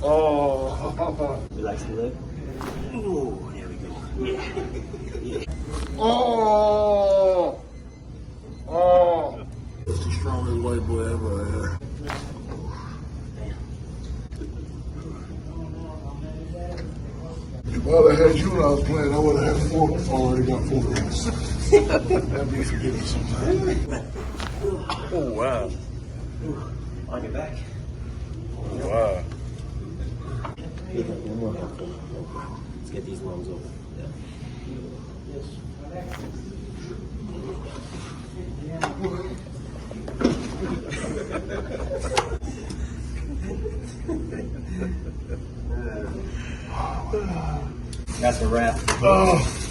Oh. Relax the leg. Ooh, there we go. Yeah. Yeah. Oh. Oh. That's the strongest white boy ever had. If I would have had you when I was playing, I would have had four. Already got 4 rings. That'd be forgiving sometimes. Oh, wow. On your back. Wow. One more. Let's get these lungs open. Yeah. That's a wrap. Oh.